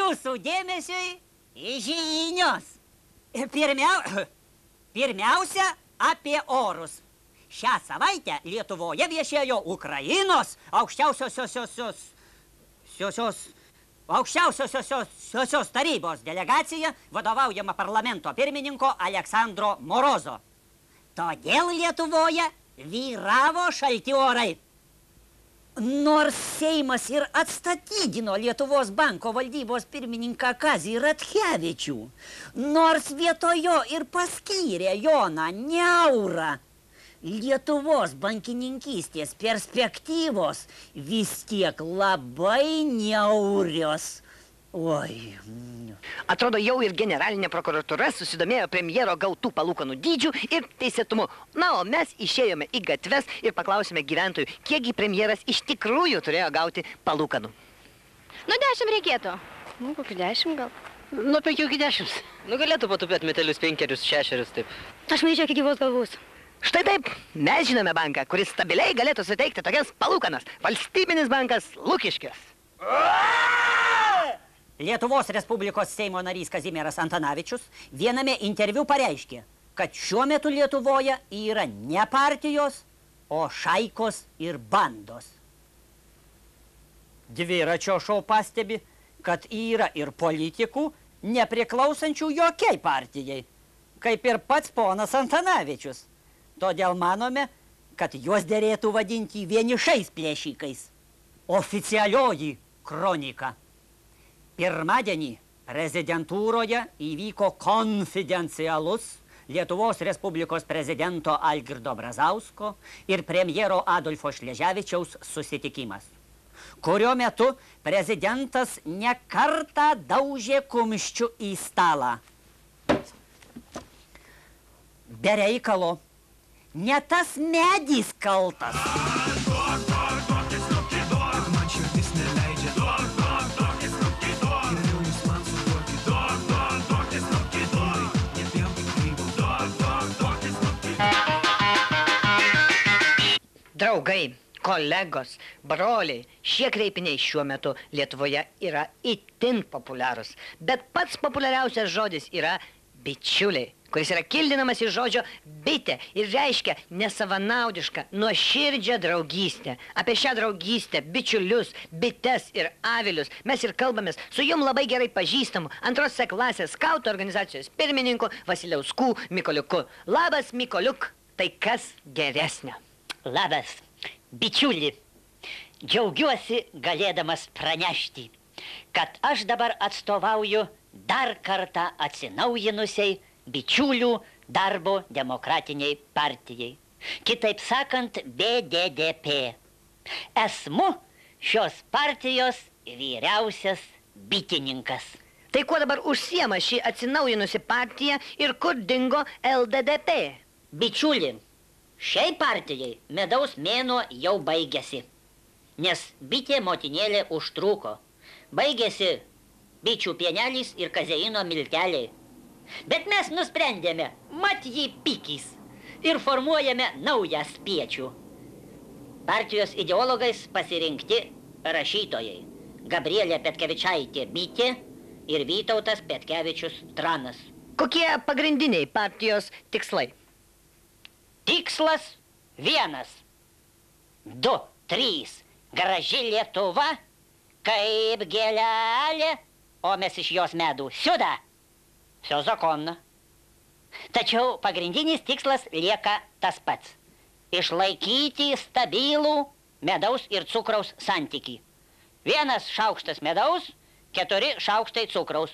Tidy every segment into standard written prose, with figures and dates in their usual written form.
Jūsų dėmesiui žinios. Pirmiausia, apie orus. Šią savaitę Lietuvoje viešėjo Ukrainos aukščiausiosios tarybos delegacija, vadovaujama parlamento pirmininko Aleksandro Morozo. Todėl Lietuvoje vyravo šalti orai. Nors Seimas ir atstatydino Lietuvos banko valdybos pirmininką Kazį Ratkevičių, nors vietojo ir paskyrė Joną Niaurą, Lietuvos bankininkystės perspektyvos vis tiek labai niaurios. Oi. Atrodo, jau ir generalinė prokuratūra susidomėjo premjero gautų palūkanų dydžių ir teisėtumu. Na, o mes išėjome į gatves ir paklausėme gyventojų, kiekgi premjeras iš tikrųjų turėjo gauti palūkanų. Nu, 10 reikėtų. Nu, kokį 10 gal. Nuo 5 iki 10. Nu, galėtų patupėti metelius 5, 6, taip. Aš manyčiau, iki gyvos galvos. Štai taip, mes žinome banką, kuris stabiliai galėtų suteikti tokias palūkanas. Valstybinis bankas Lukiškės. Lietuvos Respublikos Seimo narys Kazimieras Antanavičius viename interviu pareiškė, kad šiuo metu Lietuvoje yra ne partijos, o šaikos ir bandos. Dviračio šou pastebi, kad yra ir politikų nepriklausančių jokiai partijai, kaip ir pats ponas Antanavičius. Todėl manome, kad juos derėtų vadinti vienišais plėšikais. Oficialioji kronika. Pirmadienį prezidentūroje įvyko konfidencialus Lietuvos Respublikos prezidento Algirdo Brazausko ir premjero Adolfo Šleževičiaus susitikimas, kurio metu prezidentas ne kartą daužė kumščiu į stalą. Be reikalo, ne tas medis kaltas. Draugai, kolegos, broliai, šie kreipiniai šiuo metu Lietuvoje yra itin populiarūs. Bet pats populiariausias žodis yra bičiuliai, kuris yra kildinamas iš žodžio bitė ir reiškia nesavanaudišką, nuoširdžią draugystę. Apie šią draugystę, bičiulius, bites ir avilius mes ir kalbamės su jum labai gerai pažįstamu 2 klasės skautų organizacijos pirmininku Vasiliausku Mykoliuku. Labas, Mykoliuk, tai kas geresnio? Labas, bičiuli. Džiaugiuosi galėdamas pranešti, kad aš dabar atstovauju dar kartą atsinaujinusiai bičiulių darbo demokratiniai partijai. Kitaip sakant, BDDP. Esmu šios partijos vyriausias bitininkas. Tai kuo dabar užsiema ši atsinaujinusi partija ir kur dingo LDDP? Bičiuli, šiai partijai medaus mėnuo jau baigėsi, nes bitė motinėlė užtruko. Baigėsi bičių pienelis ir kazeino milteliai. Bet mes nusprendėme, mat jį pikys, ir formuojame naują spiečių. Partijos ideologais pasirinkti rašytojai Gabrielė Petkevičaitė bitė ir Vytautas Petkevičius Tranas. Kokie pagrindiniai partijos tikslai? Tikslas 1, 2, 3, graži Lietuva, kaip gėlelė, o mes iš jos medų siuda. Все законно. Tačiau pagrindinis tikslas lieka tas pats. Išlaikyti stabilų medaus ir cukraus santykį. 1 šaukštas medaus, 4 šaukštai cukraus.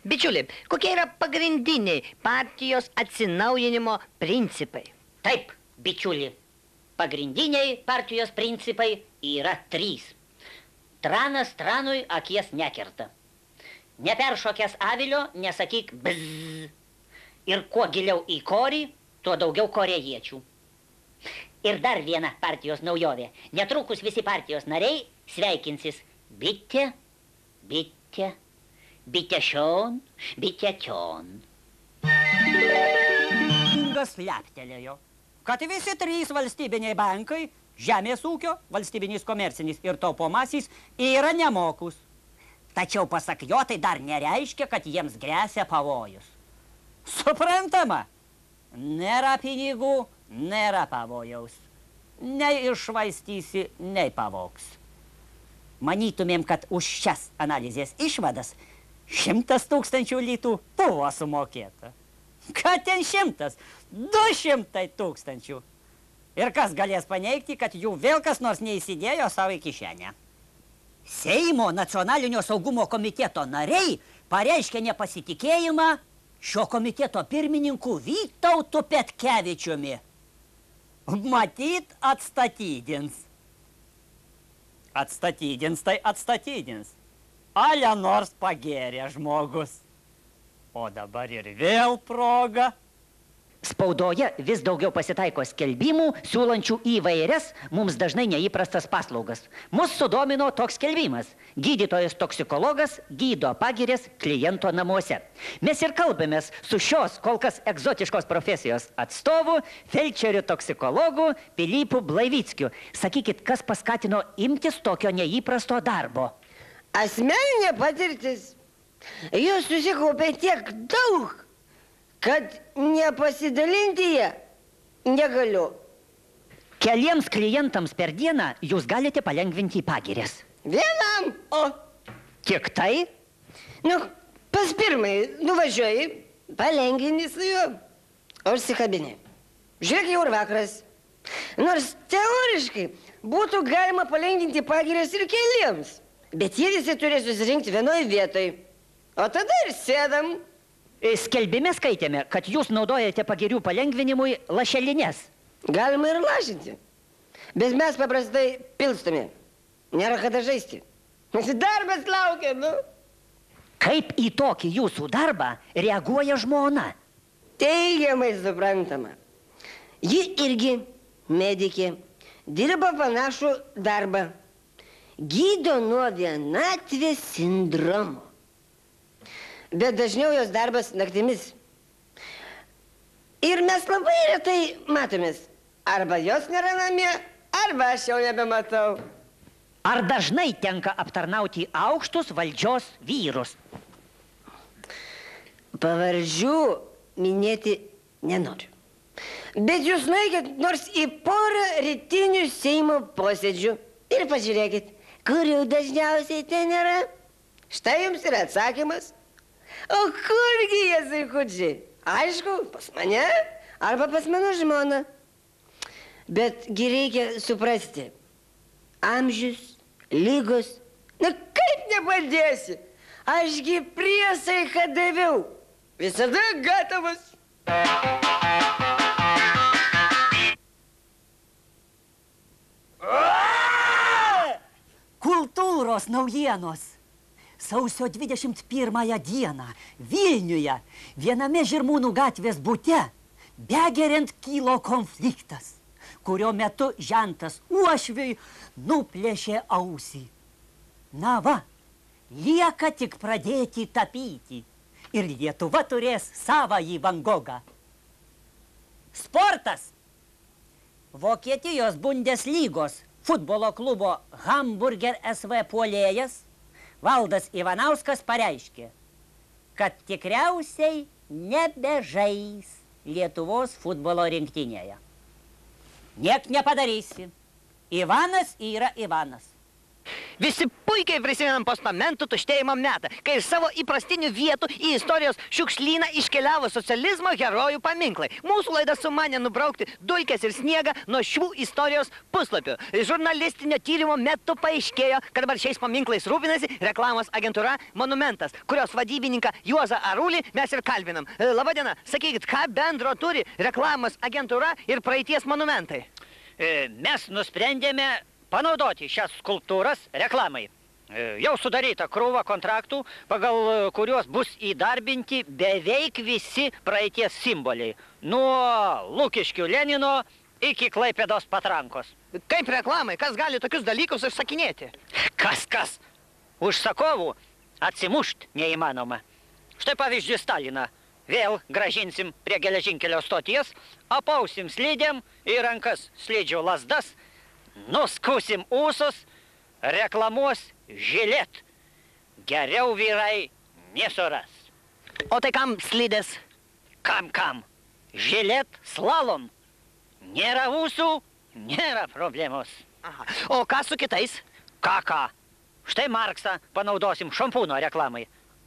Bičiuli, kokie yra pagrindiniai partijos atsinaujinimo principai? Taip, bičiuli, pagrindiniai partijos principai yra 3. Tranas tranui akies nekerta. Neperšokęs avilio, nesakyk bzz. Ir kuo giliau į korį, tuo daugiau korėjiečių. Ir dar viena partijos naujovė. Netrukus visi partijos nariai sveikinsis bitė, bitė, bitė šion, bitė čion. Ingas leptelėjo, kad visi 3 valstybiniai bankai, žemės ūkio, valstybinis komercinis ir taupomasis, yra nemokus. Tačiau pasak jo tai dar nereiškia, kad jiems gresia pavojus. Suprantama, nėra pinigų, nėra pavojaus. Nei iššvaistysi, nei pavogs. Manytumėm, kad už šias analizės išvadas 100 000 litų buvo sumokėta. Ką ten 100? 200 000. Ir kas galės paneigti, kad jų vėl kas nors neįsidėjo savo į kišenę? Seimo nacionalinio saugumo komiteto nariai pareiškė nepasitikėjimą šio komiteto pirmininku Vytautu Petkevičiumi. Matyt, atstatydins. Atstatydins tai atstatydins. Ale nors pagėrė žmogus. O dabar ir vėl proga. Spaudoje vis daugiau pasitaiko skelbimų, siūlančių įvairias, mums dažnai neįprastas paslaugas. Mus sudomino toks skelbimas. Gydytojas toksikologas gydo pagirias kliento namuose. Mes ir kalbamės su šios kol kas egzotiškos profesijos atstovu, felčeriu toksikologu Pilypu Blaivickiu. Sakykit, kas paskatino imtis tokio neįprasto darbo? Asmeninė patirtis. Jos susikaupė tiek daug, kad nepasidalinti ją negaliu. Keliems klientams per dieną jūs galite palengvinti pagirias. Vienam, o? Tik tai? Nu, pas pirmai nuvažiuoji, palengvini su juo, o užsikabini. Žiūrėk, jau ir vakaras. Nors teoriškai būtų galima palengvinti pagirias ir keliems, bet jie visi turi susirinkti vienoje vietoje. O tada ir sėdam. Skelbime skaitėme, kad jūs naudojate pagirių palengvinimui lašelines. Galima ir lašinti, bet mes paprastai pilstame. Nėra kada žaisti. Darbas laukia, nu. Kaip į tokį jūsų darbą reaguoja žmona? Teigiamai suprantama. Ji irgi medikė, dirba panašų darbą. Gydo nuo vienatvės sindromo. Bet dažniau jos darbas naktimis. Ir mes labai retai matomės. Arba jos nėra namie, arba aš jau nebematau. Ar dažnai tenka aptarnauti aukštus valdžios vyrus? Pavardžių minėti nenoriu. Bet jūs nueikit nors į porą rytinių Seimo posėdžių ir pažiūrėkit, kur jau dažniausiai ten yra. Štai jums yra atsakymas. O kurgi jie zuikučiai? Aišku, pas mane arba pas mano žmoną. Betgi reikia suprasti. Amžius, lygos. Na kaip nepadėsi? Ašgi priesaiką daviau. Visada gatavas. Kultūros naujienos. Sausio 21 dieną Vilniuje viename Žirmūnų gatvės bute begeriant kilo konfliktas, kurio metu žentas uošviui nuplėšė ausį. Na va, lieka tik pradėti tapyti ir Lietuva turės savąjį Van Gogą. Sportas. Vokietijos Bundeslygos futbolo klubo Hamburger SV puolėjas Valdas Ivanauskas pareiškė, kad tikriausiai nebežais Lietuvos futbolo rinktinėje. Niek nepadarysi. Ivanas yra Ivanas. Visi puikiai prisimenam postamentų tuštėjimo metą, kai iš savo įprastinių vietų į istorijos šiukšlyną iškeliavo socializmo herojų paminklai. Mūsų laida sumanė nubraukti dulkes ir sniegą nuo šių istorijos puslapių. Žurnalistinio tyrimo metu paaiškėjo, kad dabar šiais paminklais rūpinasi reklamos agentūra Monumentas, kurios vadybininką Juozą Arulį mes ir kalbinam. Labadiena, sakykit, ką bendro turi reklamos agentūra ir praeities monumentai? Mes nusprendėme panaudoti šias skulptūras reklamai. Jau sudaryta krūva kontraktų, pagal kuriuos bus įdarbinti beveik visi praeities simboliai. Nuo Lukiškių Lenino iki Klaipėdos Patrankos. Kaip reklamai? Kas gali tokius dalykus užsakinėti? Kas? Užsakovų atsimušt neįmanoma. Štai pavyzdžiui Staliną. Vėl gražinsim prie geležinkelio stoties, apausim slidėm į rankas slidžių lasdas, nuskusim ūsus, reklamuos Žilet. geriau vyrai nesuras. O tai kam slidės? Kam? Žilet slalom. Nėra ūsų, nėra problemos. Aha. O ką su kitais? Ką? Štai Marksą panaudosim šampūno reklamai.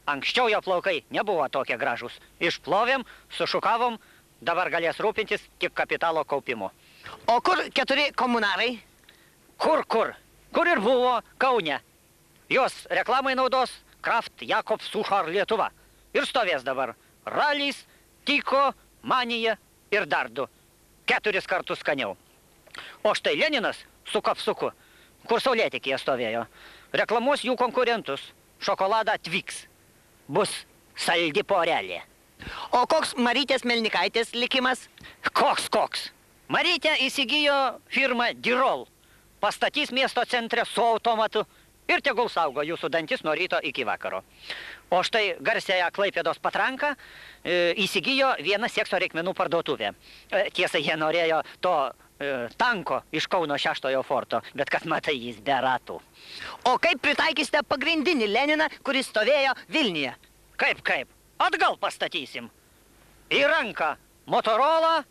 Anksčiau jo plaukai nebuvo tokie gražus. Išplovėm, sušukavom, dabar galės rūpintis tik kapitalo kaupimu. O kur 4 komunarai? Kur? Kur ir buvo Kaune. Jos reklamai naudos Kraft Jakob Suchar Lietuva. Ir stovės dabar Ralys, Tyko, Manija ir dar 2. 4 kartus skaniau. O štai Leninas su kapsuku, kur saulėtekyje stovėjo, reklamuos jų konkurentus. Šokoladą Twix. Bus saldi porelė. O koks Marytės Melnikaitės likimas? Koks? Marytė įsigijo firmą Dirol. Pastatys miesto centre su automatu ir tegul saugo jūsų dantis nuo ryto iki vakaro. O štai garsiąją Klaipėdos patranką įsigijo viena sekso reikmenų parduotuvė. Tiesa, jie norėjo to tanko iš Kauno 6 forto, bet kad matai, jis be ratų. O kaip pritaikysite pagrindinį Leniną, kuris stovėjo Vilniuje? Kaip? Atgal pastatysim. Į ranką Motorola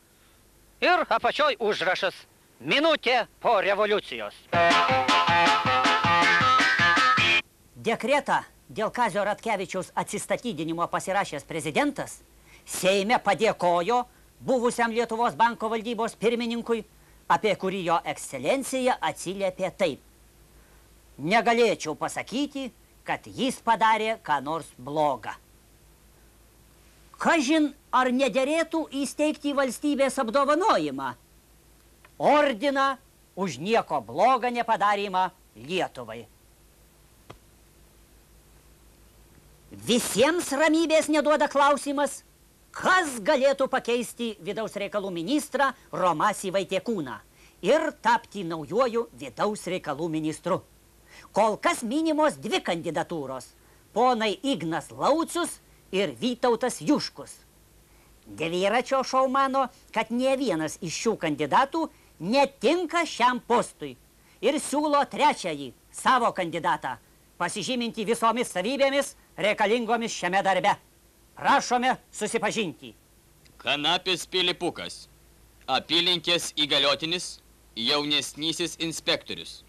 ir apačioj užrašas minutė po revoliucijos. Dekretą dėl Kazio Ratkevičiaus atsistatydinimo pasirašęs prezidentas Seime padėkojo buvusiam Lietuvos banko valdybos pirmininkui, apie kurį jo ekscelencija atsiliepė taip. Negalėčiau pasakyti, kad jis padarė ką nors blogą. Kažin, ar nederėtų įsteigti valstybės apdovanojimą? Ordiną už nieko blogą nepadarymą Lietuvai. Visiems ramybės neduoda klausimas, kas galėtų pakeisti vidaus reikalų ministrą Romasį Vaitiekūną ir tapti naujuoju vidaus reikalų ministru. Kol kas minimos 2 kandidatūros – ponai Ignas Laucius ir Vytautas Juškus. Dviračio šou mano, kad ne vienas iš šių kandidatų netinka šiam postui ir siūlo 3. savo kandidatą, pasižyminti visomis savybėmis reikalingomis šiame darbe. Prašome susipažinti. Kanapės Pilipukas, apylinkės įgaliotinis, jaunesnysis inspektorius,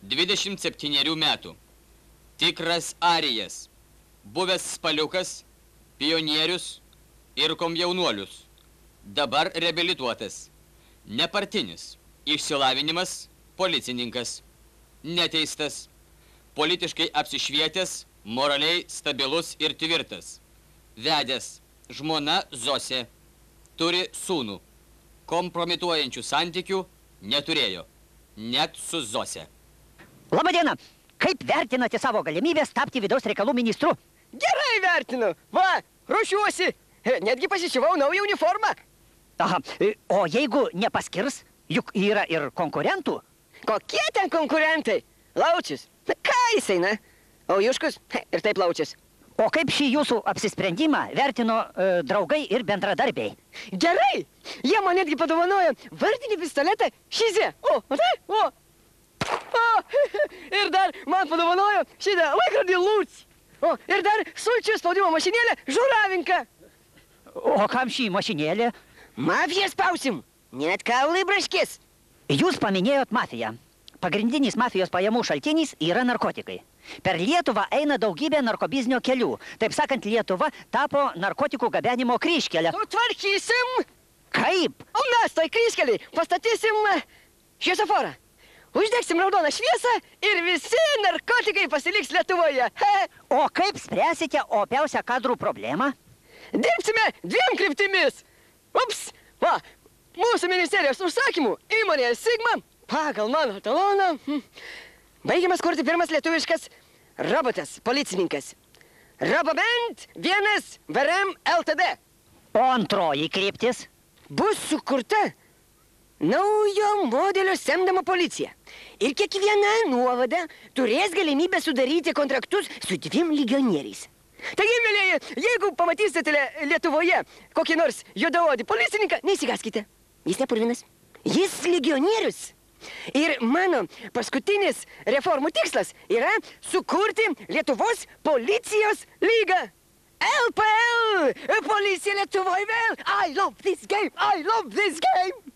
27 metų, tikras arijas, buvęs spaliukas, pionierius ir komjaunuolius, dabar reabilituotas, nepartinis, išsilavinimas, policininkas, neteistas, politiškai apsišvietęs, moraliai stabilus ir tvirtas. Vedęs, žmona Zosė, turi sūnų, kompromituojančių santykių neturėjo, net su Zosė. Labadiena, kaip vertinate savo galimybės tapti vidaus reikalų ministru? Gerai vertinu. Va, ruošiuosi. Netgi pasisiuvau naują uniformą. Aha, o jeigu nepaskirs, juk yra ir konkurentų? Kokie ten konkurentai? Laučius. Na, ką jisai, na? O Juškus ir taip Laučius. O kaip šį jūsų apsisprendimą vertino draugai ir bendradarbiai? Gerai. Jie man netgi padovanojo vardinį pistoletą Šizė. O, matai? O. Ir dar man padovanojo šitą laikrodį Lūcį. O, ir dar sulčių spaudimo mašinėlę Žuravinką. O kam šį mašinėlę? Mafiją spausim. Net kaulai braškės. Jūs paminėjot mafiją. Pagrindinis mafijos pajamų šaltinis yra narkotikai. Per Lietuvą eina daugybė narkobiznio kelių. Taip sakant, Lietuva tapo narkotikų gabenimo kryžkelę. Sutvarkysim. Kaip? O mes toj kryžkelį pastatysim šviesoforą. Uždegsim raudoną šviesą ir visi narkotikai pasiliks Lietuvoje. O kaip spręsite opiausią kadrų problemą? Dirbsime 2 kryptimis. Ups, va, mūsų ministerijos užsakymų įmonėje Sigma pagal mano taloną baigiamas kurti pirmas lietuviškas robotas, policininkas. Robobent 1 VRM LTD. O antroji kryptis? Bus sukurta naujo modelio samdoma policija. Ir kiekviena nuovada turės galimybę sudaryti kontraktus su 2 legionieriais. Taigi, mėlėjai, jeigu pamatysite Lietuvoje kokį nors juodaodį policininką, neįsigaskite. Jis nepurvinas. Jis legionierius. Ir mano paskutinis reformų tikslas yra sukurti Lietuvos policijos lygą. LPL! Policija Lietuvoje vėl! I love this game! I love this game!